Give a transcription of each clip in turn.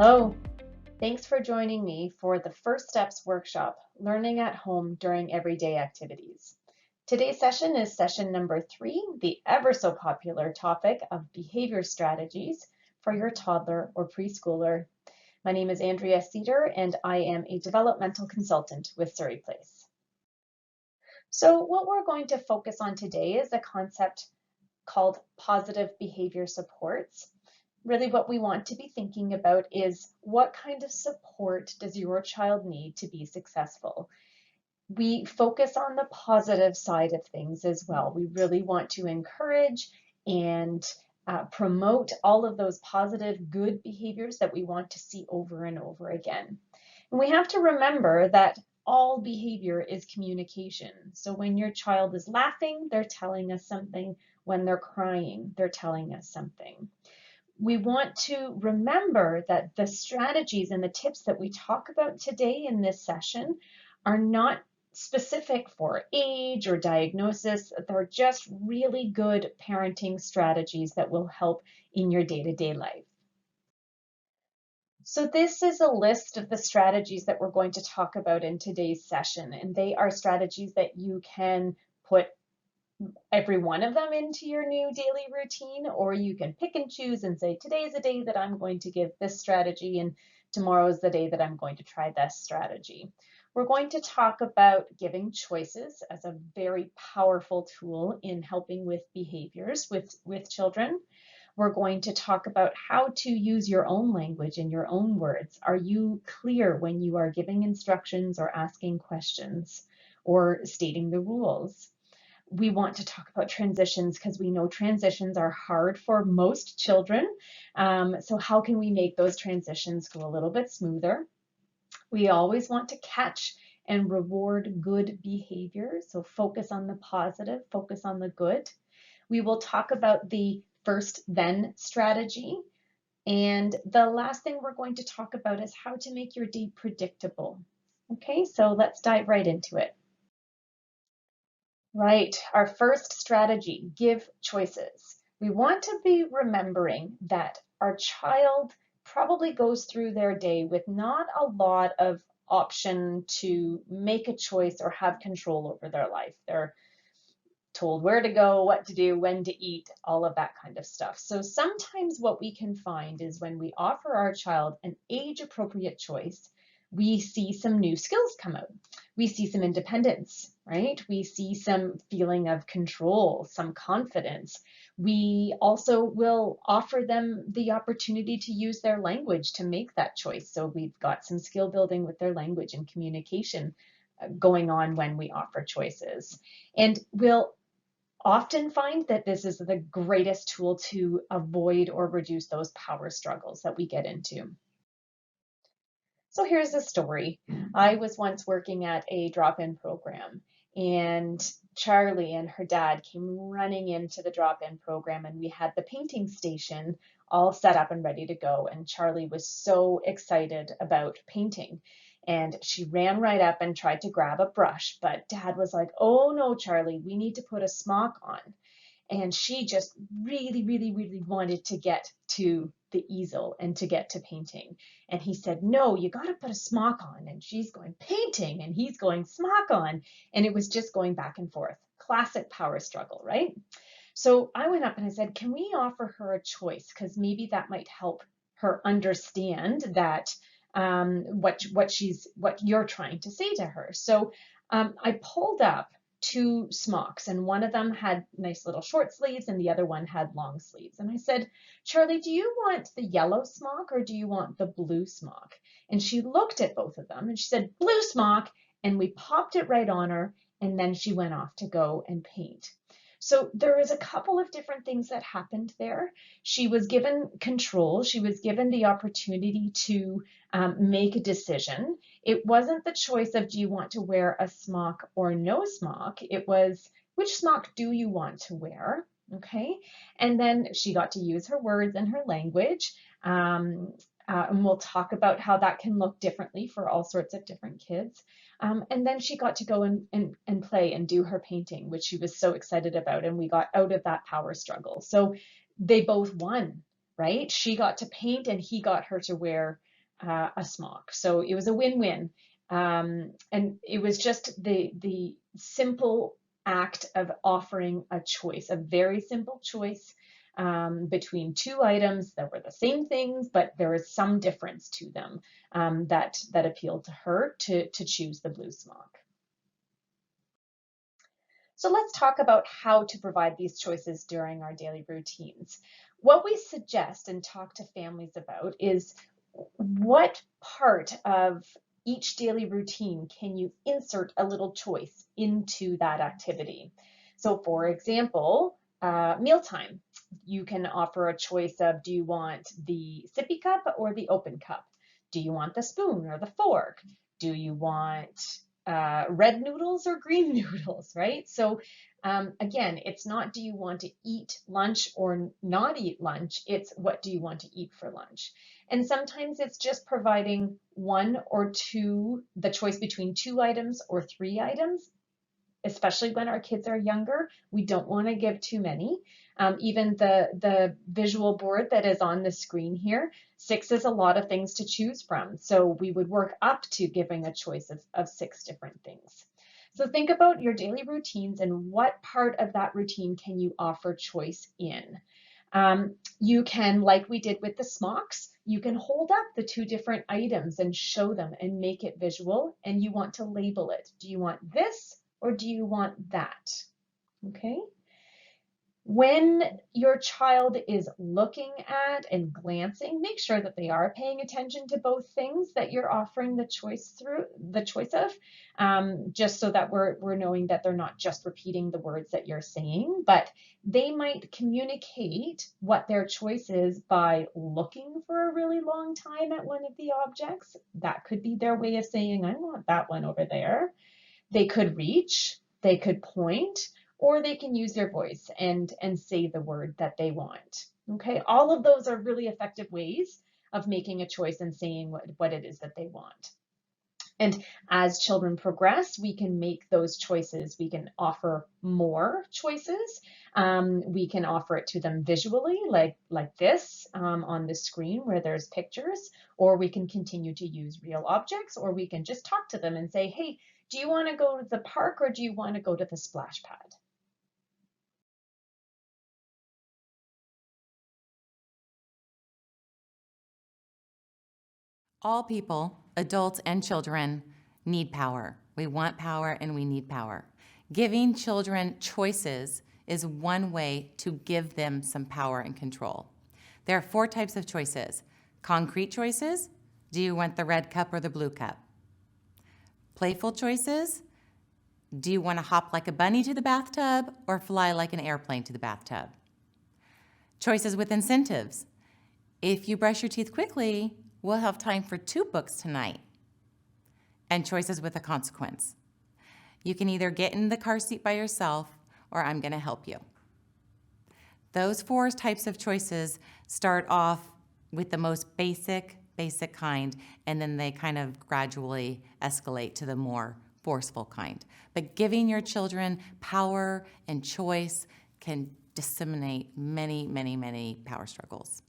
Hello, thanks for joining me for the First Steps workshop, Learning at Home During Everyday Activities. Today's session is session number 3, the ever so popular topic of behavior strategies for your toddler or preschooler. My name is Andrea Cedar and I am a developmental consultant with Surrey Place. So what we're going to focus on today is a concept called positive behavior supports. Really what we want to be thinking about is what kind of support does your child need to be successful? We focus on the positive side of things as well. We really want to encourage and promote all of those positive, good behaviors that we want to see over and over again. And we have to remember that all behavior is communication. So when your child is laughing, they're telling us something. When they're crying, they're telling us something. We want to remember that the strategies and the tips that we talk about today in this session are not specific for age or diagnosis. They're just really good parenting strategies that will help in your day-to-day life. So this is a list of the strategies that we're going to talk about in today's session, and they are strategies that you can put every one of them into your new daily routine, or you can pick and choose and say, today is the day that I'm going to give this strategy and tomorrow is the day that I'm going to try this strategy. We're going to talk about giving choices as a very powerful tool in helping with behaviors with children. We're going to talk about how to use your own language and your own words. Are you clear when you are giving instructions or asking questions or stating the rules? We want to talk about transitions because we know transitions are hard for most children. So how can we make those transitions go a little bit smoother? We always want to catch and reward good behavior. So focus on the positive, focus on the good. We will talk about the first then strategy. And the last thing we're going to talk about is how to make your day predictable. Okay, so let's dive right into it. Right, our first strategy, give choices. We want to be remembering that our child probably goes through their day with not a lot of option to make a choice or have control over their life. They're told where to go, what to do, when to eat, all of that kind of stuff. So sometimes what we can find is when we offer our child an age-appropriate choice, we see some new skills come out. We see some independence, right? We see some feeling of control, some confidence. We also will offer them the opportunity to use their language to make that choice. So we've got some skill building with their language and communication going on when we offer choices. And we'll often find that this is the greatest tool to avoid or reduce those power struggles that we get into. So here's a story. I was once working at a drop-in program, and Charlie and her dad came running into the drop-in program, and we had the painting station all set up and ready to go. And Charlie was so excited about painting. And she ran right up and tried to grab a brush, but Dad was like, oh no, Charlie, we need to put a smock on. And she just really wanted to get to the easel and to get to painting. And he said, no, you got to put a smock on. And she's going painting and he's going smock on. And it was just going back and forth. Classic power struggle, right? So I went up and I said, can we offer her a choice? Because maybe that might help her understand that what you're trying to say to her. So I pulled up 2 smocks, and one of them had nice little short sleeves and the other one had long sleeves. And I said, Charlie, do you want the yellow smock or do you want the blue smock? And she looked at both of them and she said, blue smock, and we popped it right on her, and then she went off to go and paint. So there was a couple of different things that happened there. She was given control. She was given the opportunity to make a decision. It wasn't the choice of, do you want to wear a smock or no smock? It was, which smock do you want to wear? Okay. And then she got to use her words and her language. And we'll talk about how that can look differently for all sorts of different kids. And then she got to go and play and do her painting, which she was so excited about. And we got out of that power struggle. So they both won, right? She got to paint and he got her to wear a smock. So it was a win-win. And it was just the simple act of offering a choice, a very simple choice between two items that were the same things, but there was some difference to them that appealed to her to choose the blue smock. So let's talk about how to provide these choices during our daily routines. What we suggest and talk to families about is what part of each daily routine can you insert a little choice into that activity? So for example, mealtime, you can offer a choice of, do you want the sippy cup or the open cup? Do you want the spoon or the fork? Do you want red noodles or green noodles, right? So again, it's not do you want to eat lunch or not eat lunch, it's what do you want to eat for lunch? And sometimes it's just providing one or two, the choice between two items or three items, especially when our kids are younger. We don't want to give too many. Even the visual board that is on the screen here, 6 is a lot of things to choose from. So we would work up to giving a choice of 6 different things. So think about your daily routines and what part of that routine can you offer choice in. You can, like we did with the smocks, you can hold up the two different items and show them and make it visual, and you want to label it. Do you want this or do you want that? Okay. When your child is looking at and glancing, make sure that they are paying attention to both things that you're offering the choice of, just so that we're knowing that they're not just repeating the words that you're saying, but they might communicate what their choice is by looking for a really long time at one of the objects. That could be their way of saying, I want that one over there. They could reach, they could point, or they can use their voice and say the word that they want. Okay, all of those are really effective ways of making a choice and saying what it is that they want. And as children progress, we can make those choices. We can offer more choices. We can offer it to them visually, like this on the screen where there's pictures, or we can continue to use real objects, or we can just talk to them and say, hey, do you want to go to the park or do you want to go to the splash pad? All people, adults and children, need power. We want power and we need power. Giving children choices is one way to give them some power and control. There are 4 types of choices. Concrete choices, do you want the red cup or the blue cup? Playful choices, do you want to hop like a bunny to the bathtub or fly like an airplane to the bathtub? Choices with incentives, if you brush your teeth quickly, we'll have time for 2 books tonight. And choices with a consequence. You can either get in the car seat by yourself or I'm going to help you. Those 4 types of choices start off with the most basic kind, and then they kind of gradually escalate to the more forceful kind. But giving your children power and choice can disseminate many power struggles.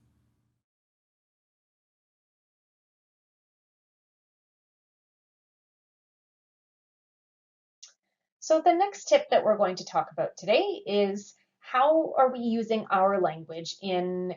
So the next tip that we're going to talk about today is how are we using our language in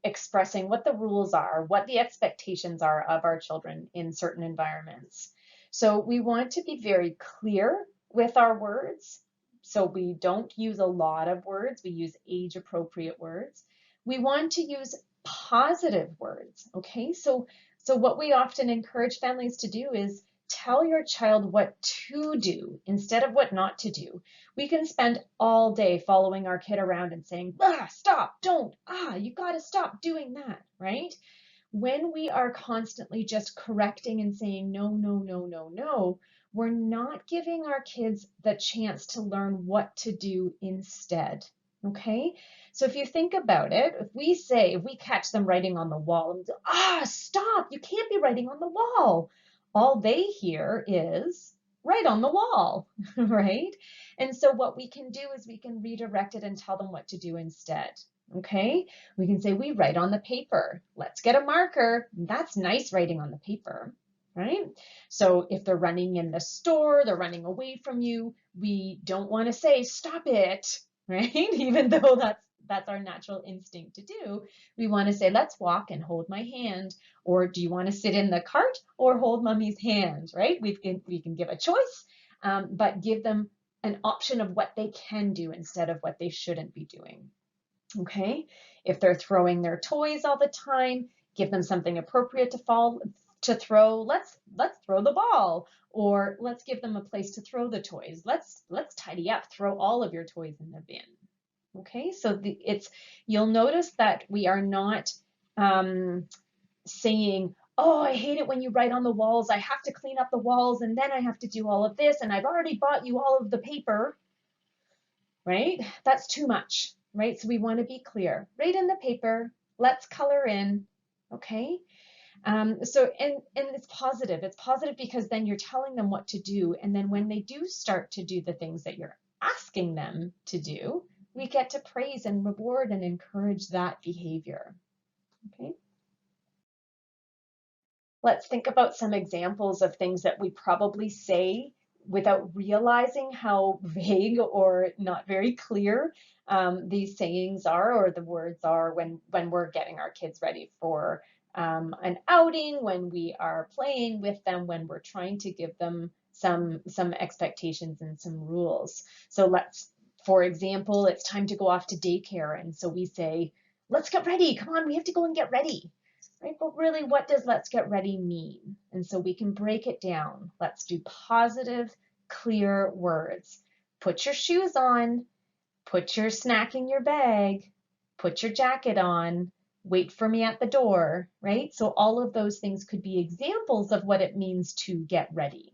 expressing what the rules are, what the expectations are of our children in certain environments. So we want to be very clear with our words. So we don't use a lot of words, we use age-appropriate words. We want to use positive words, okay? So what we often encourage families to do is tell your child what to do instead of what not to do. We can spend all day following our kid around and saying, stop, don't, you got to stop doing that, right? When we are constantly just correcting and saying, no, we're not giving our kids the chance to learn what to do instead, okay? So if you think about it, if we catch them writing on the wall, and stop, you can't be writing on the wall. All they hear is right on the wall, right? And so what we can do is we can redirect it and tell them what to do instead. Okay, we can say we write on the paper. Let's get a marker. That's nice writing on the paper, right? So if they're running in the store, they're running away from you, we don't want to say stop it, right? Even though that's our natural instinct to do. We want to say let's walk and hold my hand, or do you want to sit in the cart or hold mommy's hand, right? We can give a choice, but give them an option of what they can do instead of what they shouldn't be doing. Okay, if they're throwing their toys all the time, give them something appropriate to throw. Let's throw the ball, or let's give them a place to throw the toys. Let's tidy up. Throw all of your toys in the bin. Okay, so you'll notice that we are not saying, oh, I hate it when you write on the walls. I have to clean up the walls, and then I have to do all of this, and I've already bought you all of the paper. Right? That's too much, right? So we want to be clear. Write in the paper, let's color in, okay? And it's positive. It's positive because then you're telling them what to do. And then when they do start to do the things that you're asking them to do, we get to praise and reward and encourage that behavior, okay? Let's think about some examples of things that we probably say without realizing how vague or not very clear these sayings are, or the words are, when we're getting our kids ready for an outing, when we are playing with them, when we're trying to give them some expectations and some rules. So for example, it's time to go off to daycare, and so we say, let's get ready, come on, we have to go and get ready. Right? But really, what does let's get ready mean? And so we can break it down. Let's do positive, clear words. Put your shoes on, put your snack in your bag, put your jacket on, wait for me at the door, right? So all of those things could be examples of what it means to get ready,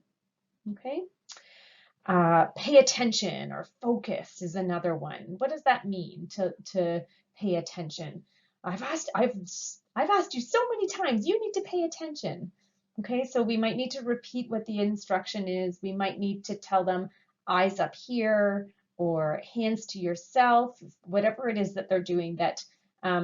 okay? Pay attention or focus is another one. What does that mean to pay attention? I've asked you so many times, you need to pay attention. Okay, so we might need to repeat what the instruction is. We might need to tell them eyes up here or hands to yourself, whatever it is that they're doing that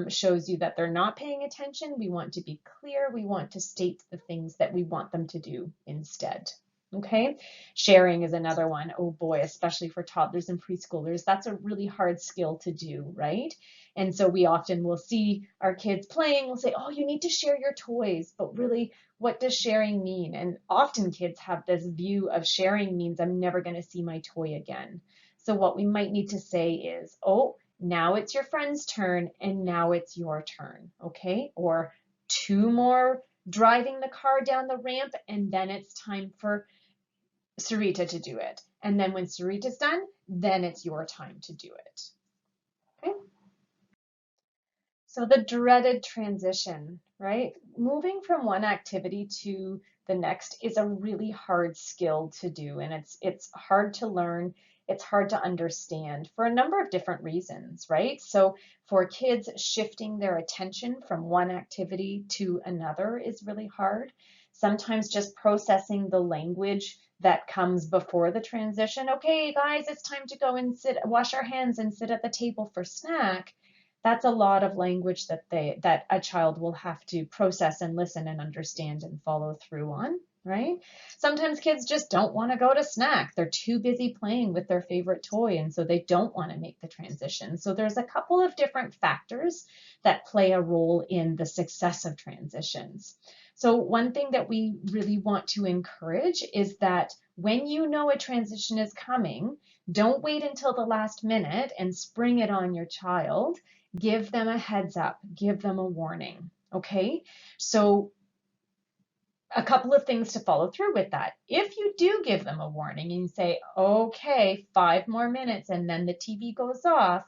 shows you that they're not paying attention. We want to be clear. We want to state the things that we want them to do instead. Okay, sharing is another one. Oh boy, especially for toddlers and preschoolers, that's a really hard skill to do, right? And so we often will see our kids playing, we'll say, oh, you need to share your toys, but really, what does sharing mean? And often kids have this view of sharing means I'm never going to see my toy again. So what we might need to say is, oh, now it's your friend's turn, and now it's your turn, okay? Or 2 more driving the car down the ramp, and then it's time for Sarita to do it. And then when Sarita's done, then it's your time to do it. Okay? So the dreaded transition, right? Moving from one activity to the next is a really hard skill to do, and it's hard to learn. It's hard to understand for a number of different reasons, right? So for kids, shifting their attention from one activity to another is really hard. Sometimes just processing the language that comes before the transition. Okay, guys, it's time to go and wash our hands and sit at the table for snack. That's a lot of language that a child will have to process and listen and understand and follow through on, right? Sometimes kids just don't want to go to snack. They're too busy playing with their favorite toy, and so they don't want to make the transition. So there's a couple of different factors that play a role in the success of transitions. So one thing that we really want to encourage is that when you know a transition is coming, don't wait until the last minute and spring it on your child. Give them a heads up, give them a warning, okay? So a couple of things to follow through with that. If you do give them a warning and you say, okay, 5 more minutes, and then the TV goes off,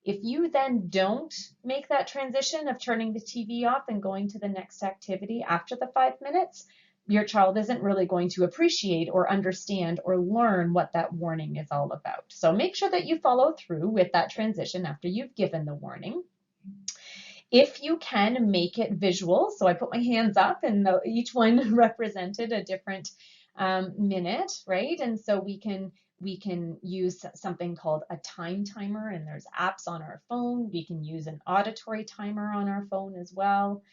if you then don't make that transition of turning the TV off and going to the next activity after the 5 minutes, your child isn't really going to appreciate or understand or learn what that warning is all about. So make sure that you follow through with that transition after you've given the warning. If you can, make it visual. So I put my hands up, and each one represented a different minute, right? And so we can We can use something called a time timer, and there's apps on our phone. We can use an auditory timer on our phone as well.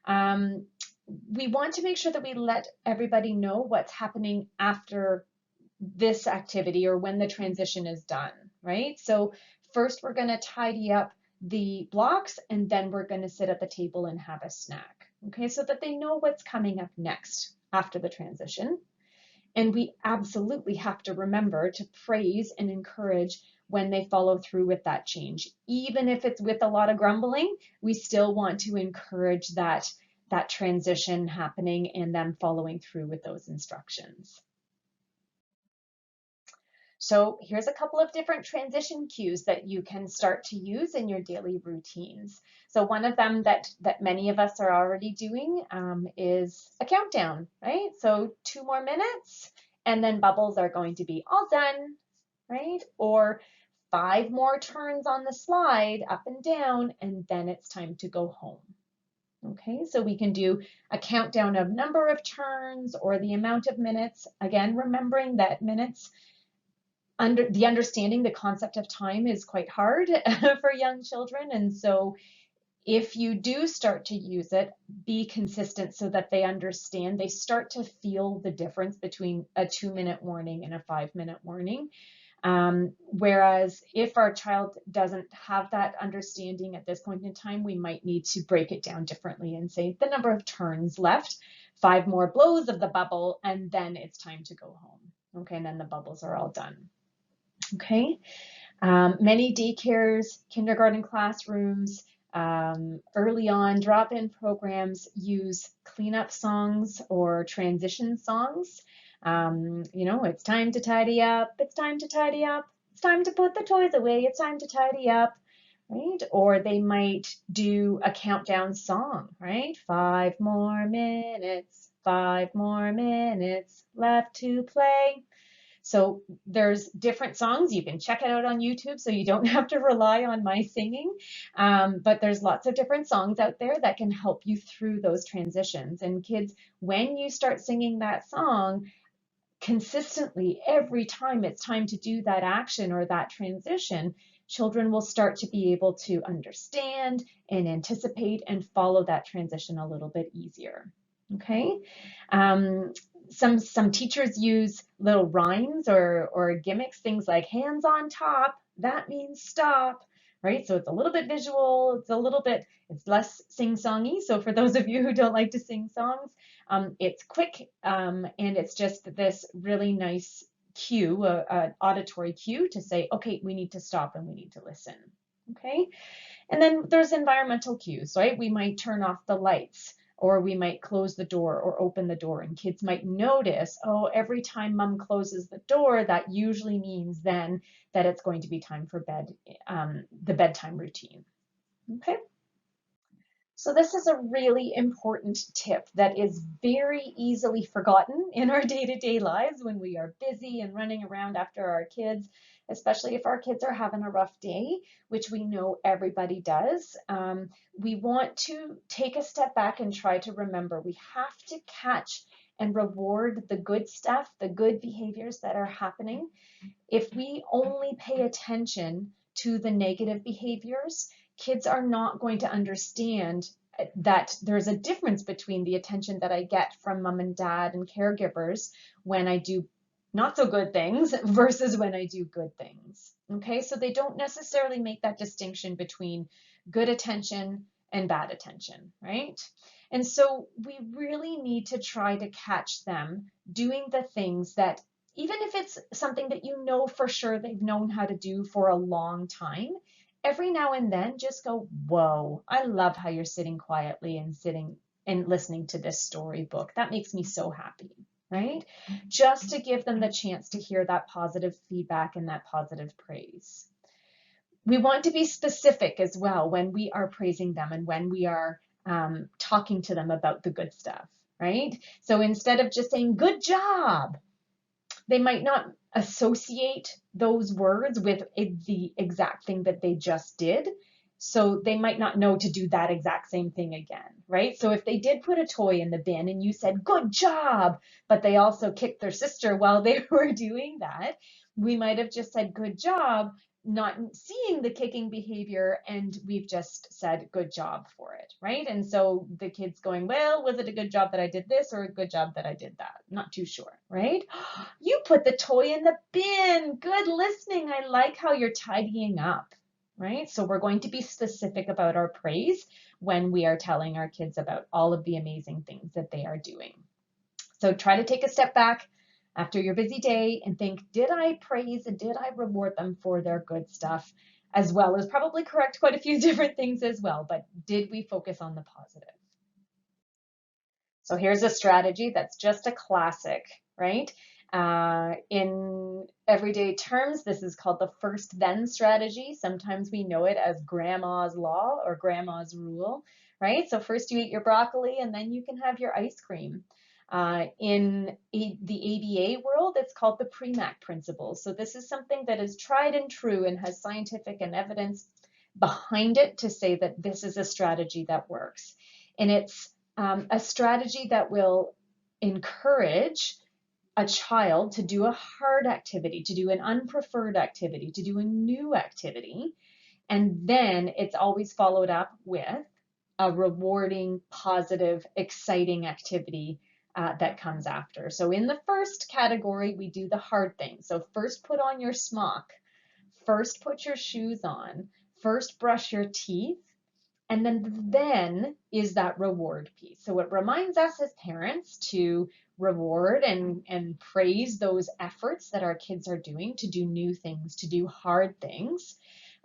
We want to make sure that we let everybody know what's happening after this activity or when the transition is done, right? So first we're going to tidy up the blocks, and then we're going to sit at the table and have a snack, okay, so that they know what's coming up next after the transition. And we absolutely have to remember to praise and encourage when they follow through with that change. Even if it's with a lot of grumbling, we still want to encourage that transition happening and them following through with those instructions. So here's a couple of different transition cues that you can start to use in your daily routines. So one of them that many of us are already doing is a countdown, right? So 2 more minutes, and then bubbles are going to be all done, right? Or 5 more turns on the slide up and down, and then it's time to go home. Okay, so we can do a countdown of number of turns or the amount of minutes. Again, remembering that minutes, the understanding, the concept of time is quite hard for young children. And so if you do start to use it, be consistent so that they understand, they start to feel the difference between a 2-minute warning and a 5-minute warning. Whereas if our child doesn't have that understanding at this point in time, we might need to break it down differently and say the number of turns left, 5 more blows of the bubble, and then it's time to go home. Okay, and then the bubbles are all done. Okay, many daycares, kindergarten classrooms, early on drop-in programs use cleanup songs or transition songs. You know, it's time to tidy up, it's time to tidy up, it's time to put the toys away, it's time to tidy up, right? Or they might do a countdown song, right? 5 more minutes, 5 more minutes left to play. So there's different songs. You can check it out on YouTube, so you don't have to rely on my singing. But there's lots of different songs out there that can help you through those transitions. And kids, when you start singing that song consistently every time it's time to do that action or that transition, children will start to be able to understand and anticipate and follow that transition a little bit easier. Okay. Some teachers use little rhymes or gimmicks, things like hands on top, that means stop, right? So it's a little bit visual, it's less sing-songy. So for those of you who don't like to sing songs, it's quick, and it's just this really nice cue, an auditory cue to say, okay, we need to stop and we need to listen, okay? And then there's environmental cues, right? We might turn off the lights, or we might close the door or open the door, and kids might notice, oh, every time mom closes the door, that usually means then that it's going to be time for bed, the bedtime routine, okay? So this is a really important tip that is very easily forgotten in our day-to-day lives when we are busy and running around after our kids, especially if our kids are having a rough day, which we know everybody does. We want to take a step back and try to remember we have to catch and reward the good stuff, the good behaviors that are happening. If we only pay attention to the negative behaviors, kids are not going to understand that there's a difference between the attention that I get from mom and dad and caregivers when I do not so good things versus when I do good things. Okay, so they don't necessarily make that distinction between good attention and bad attention, right? And so we really need to try to catch them doing the things that, even if it's something that you know for sure they've known how to do for a long time, every now and then just go, whoa, I love how you're sitting quietly and sitting and listening to this storybook. That makes me so happy, right? Just to give them the chance to hear that positive feedback and that positive praise. We want to be specific as well when we are praising them and when we are talking to them about the good stuff, right? So instead of just saying, good job, they might not associate those words with the exact thing that they just did. So they might not know to do that exact same thing again, right? So if they did put a toy in the bin and you said, good job, but they also kicked their sister while they were doing that, We might have just said good job, not seeing the kicking behavior, and we've just said good job for it, right? And so the kid's going, well, was it a good job that I did this or a good job that I did that? Not too sure, right? You put the toy in the bin. Good listening. I like how you're tidying up, right? So we're going to be specific about our praise when we are telling our kids about all of the amazing things that they are doing. So try to take a step back after your busy day and think, did I praise and did I reward them for their good stuff, as well as probably correct quite a few different things as well, but did we focus on the positive? So here's a strategy that's just a classic, right? In everyday terms, this is called the first then strategy. Sometimes we know it as grandma's law or grandma's rule, right? So first you eat your broccoli and then you can have your ice cream. In the ABA world, it's called the Premack principle. So this is something that is tried and true and has scientific and evidence behind it to say that this is a strategy that works. And it's a strategy that will encourage a child to do a hard activity, to do an unpreferred activity, to do a new activity. And then it's always followed up with a rewarding, positive, exciting activity that comes after. So in the first category, we do the hard thing. So first put on your smock, first put your shoes on, first brush your teeth, and then is that reward piece. So it reminds us as parents to reward and praise those efforts that our kids are doing to do new things, to do hard things.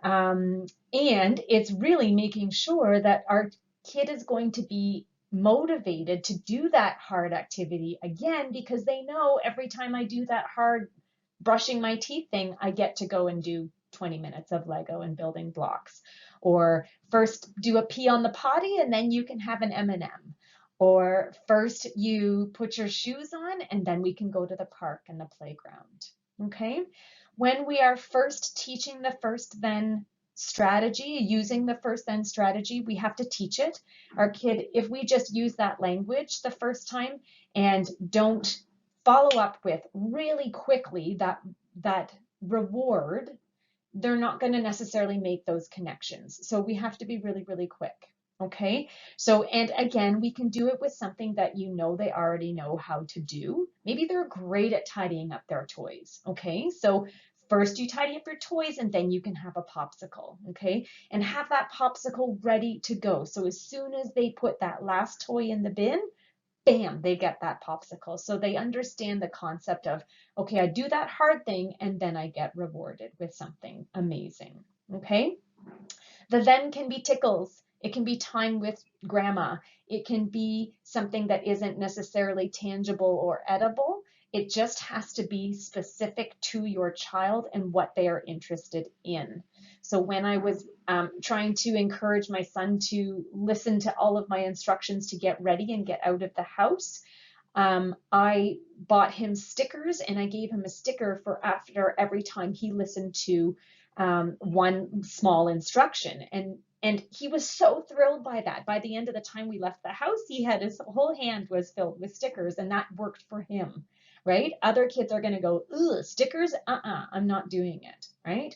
And it's really making sure that our kid is going to be motivated to do that hard activity again, because they know every time I do that hard brushing my teeth thing, I get to go and do 20 minutes of Lego and building blocks. Or first do a pee on the potty and then you can have an M&M. Or first you put your shoes on and then we can go to the park and the playground. Okay? When we are first teaching the first then strategy, using the first then strategy, we have to teach it. Our kid, if we just use that language the first time and don't follow up with really quickly that reward, they're not going to necessarily make those connections. So we have to be really, really quick. Okay. So, and again, we can do it with something that you know they already know how to do. Maybe they're great at tidying up their toys. Okay. So first you tidy up your toys and then you can have a popsicle. Okay. And have that popsicle ready to go. So as soon as they put that last toy in the bin, bam, they get that popsicle. So they understand the concept of, okay, I do that hard thing and then I get rewarded with something amazing. Okay. The then can be tickles. It can be time with grandma. It can be something that isn't necessarily tangible or edible. It just has to be specific to your child and what they are interested in. So when I was trying to encourage my son to listen to all of my instructions to get ready and get out of the house, I bought him stickers and I gave him a sticker for after every time he listened to one small instruction. And he was so thrilled by that. By the end of the time we left the house, he had his whole hand was filled with stickers, and that worked for him, right? Other kids are going to go, ugh, stickers? I'm not doing it, right?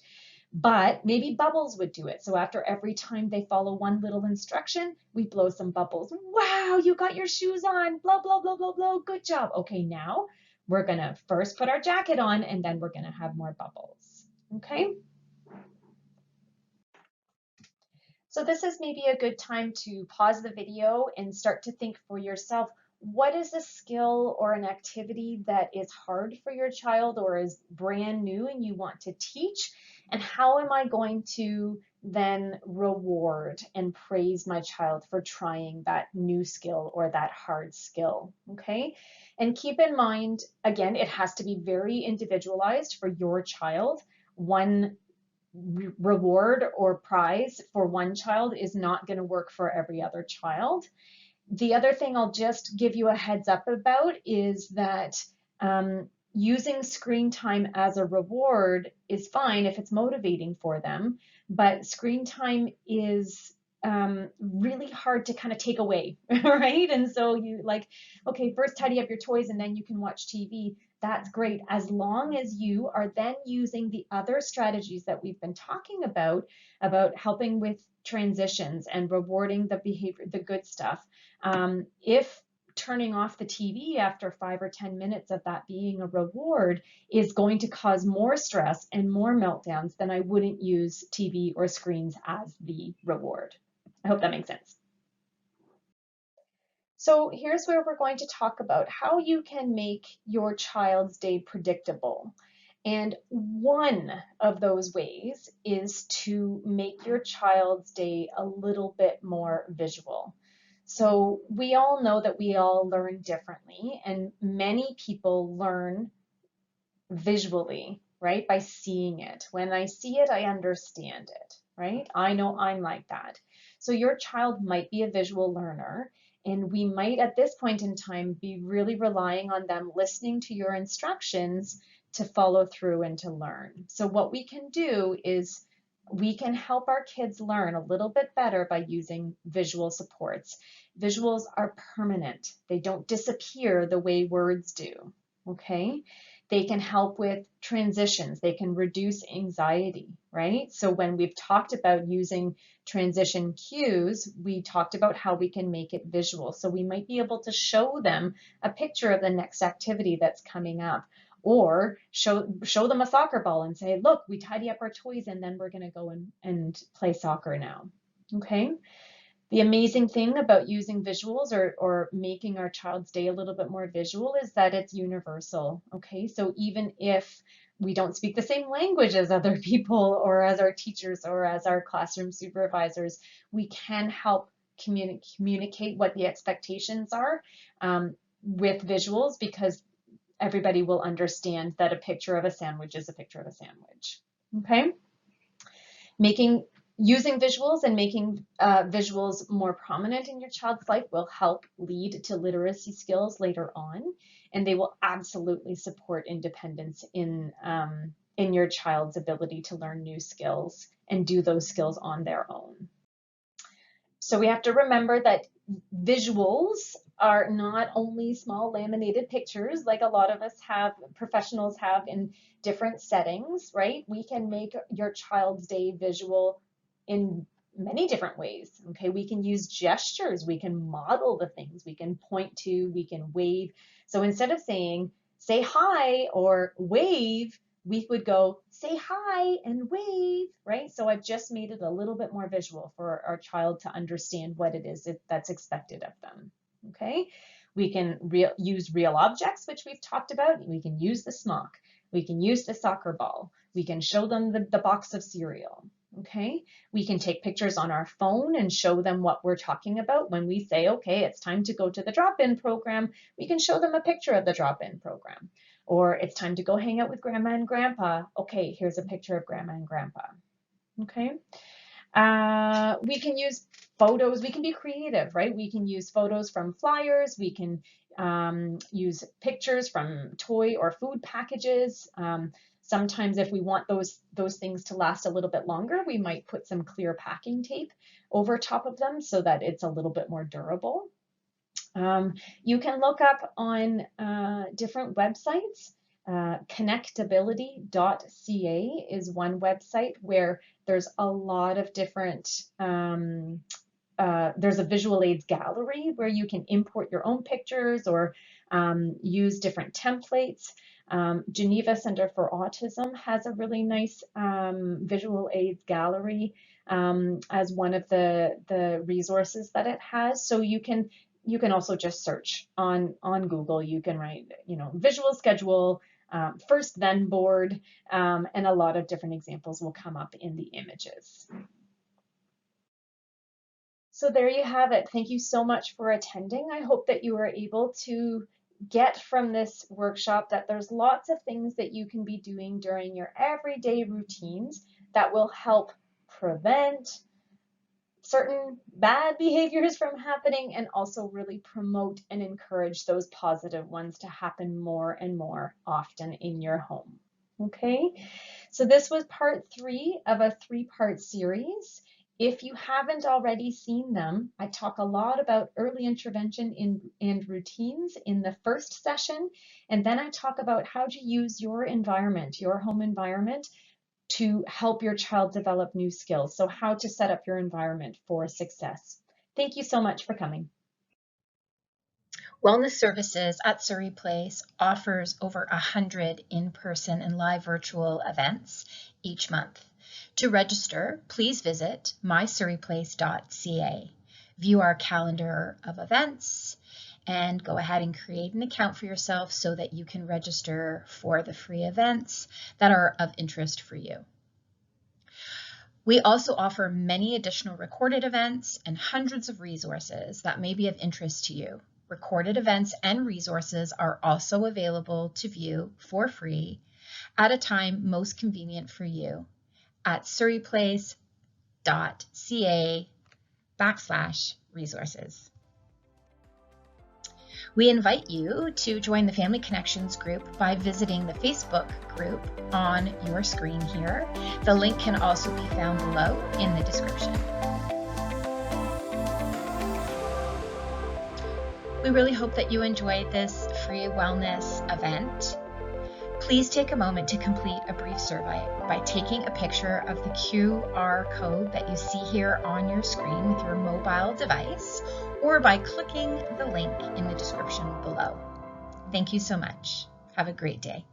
But maybe bubbles would do it. So after every time they follow one little instruction, we blow some bubbles. Wow, you got your shoes on, blah, blah, blah, blah, blah. Good job. Okay, now we're going to first put our jacket on and then we're going to have more bubbles. Okay. So this is maybe a good time to pause the video and start to think for yourself, what is a skill or an activity that is hard for your child or is brand new and you want to teach? And how am I going to then reward and praise my child for trying that new skill or that hard skill? Okay. And keep in mind, again, it has to be very individualized for your child. One reward or prize for one child is not going to work for every other child. The other thing I'll just give you a heads up about is that using screen time as a reward is fine if it's motivating for them, but screen time is really hard to kind of take away, right? And so you like, okay, first tidy up your toys and then you can watch TV. that's great, as long as you are then using the other strategies that we've been talking about helping with transitions and rewarding the behavior, the good stuff. If turning off the TV after 5 or 10 minutes of that being a reward is going to cause more stress and more meltdowns, then I wouldn't use TV or screens as the reward. I hope that makes sense. So here's where we're going to talk about how you can make your child's day predictable. And one of those ways is to make your child's day a little bit more visual. So we all know that we all learn differently, and many people learn visually, right? By seeing it. When I see it, I understand it, right? I know I'm like that. So your child might be a visual learner, and we might at this point in time be really relying on them listening to your instructions to follow through and to learn. So what we can do is we can help our kids learn a little bit better by using visual supports. Visuals are permanent. They don't disappear the way words do, okay? They can help with transitions. They can reduce anxiety, right? So when we've talked about using transition cues, we talked about how we can make it visual. So we might be able to show them a picture of the next activity that's coming up, or show them a soccer ball and say, look, we tidy up our toys and then we're going to go and play soccer now, okay? The amazing thing about using visuals or making our child's day a little bit more visual is that it's universal, okay? So even if we don't speak the same language as other people or as our teachers or as our classroom supervisors, we can help communicate what the expectations are with visuals, because everybody will understand that a picture of a sandwich is a picture of a sandwich, okay? Using visuals and making visuals more prominent in your child's life will help lead to literacy skills later on, and they will absolutely support independence in your child's ability to learn new skills and do those skills on their own. So we have to remember that visuals are not only small laminated pictures like a lot of us have, professionals have in different settings, right? We can make your child's day visual in many different ways, okay? We can use gestures, we can model the things, we can point to, we can wave. So instead of saying, say hi or wave, we would go, say hi and wave, right? So I've just made it a little bit more visual for our child to understand what it is that's expected of them, okay? We can use real objects, which we've talked about. We can use the smock. We can use the soccer ball. We can show them the box of cereal, okay? We can take pictures on our phone and show them what we're talking about. When we say, okay, it's time to go to the drop-in program, we can show them a picture of the drop-in program. Or it's time to go hang out with grandma and grandpa. Okay, here's a picture of grandma and grandpa, okay? We can use photos. We can be creative, right? We can use photos from flyers. We can use pictures from toy or food packages. Sometimes if we want those things to last a little bit longer, we might put some clear packing tape over top of them so that it's a little bit more durable. You can look up on different websites. Connectability.ca is one website where there's a lot of different, there's a visual aids gallery where you can import your own pictures or use different templates. Geneva Center for Autism has a really nice visual aids gallery as one of the resources that it has. So you can also just search on Google. You can write, visual schedule, first then board, and a lot of different examples will come up in the images. So there you have it. Thank you so much for attending. I hope that you were able to get from this workshop that there's lots of things that you can be doing during your everyday routines that will help prevent certain bad behaviors from happening and also really promote and encourage those positive ones to happen more and more often in your home. Okay, so this was part 3 of a 3-part series. If you haven't already seen them, I talk a lot about early intervention and routines in the first session, and then I talk about how to use your environment, your home environment, to help your child develop new skills. So how to set up your environment for success. Thank you so much for coming. Wellness Services at Surrey Place offers over 100 in-person and live virtual events each month. To register, please visit mysurreyplace.ca. View our calendar of events and go ahead and create an account for yourself so that you can register for the free events that are of interest for you. We also offer many additional recorded events and hundreds of resources that may be of interest to you. Recorded events and resources are also available to view for free at a time most convenient for you at surreyplace.ca/resources. We invite you to join the Family Connections group by visiting the Facebook group on your screen here. The link can also be found below in the description. We really hope that you enjoyed this free wellness event. Please take a moment to complete a brief survey by taking a picture of the QR code that you see here on your screen with your mobile device, or by clicking the link in the description below. Thank you so much. Have a great day.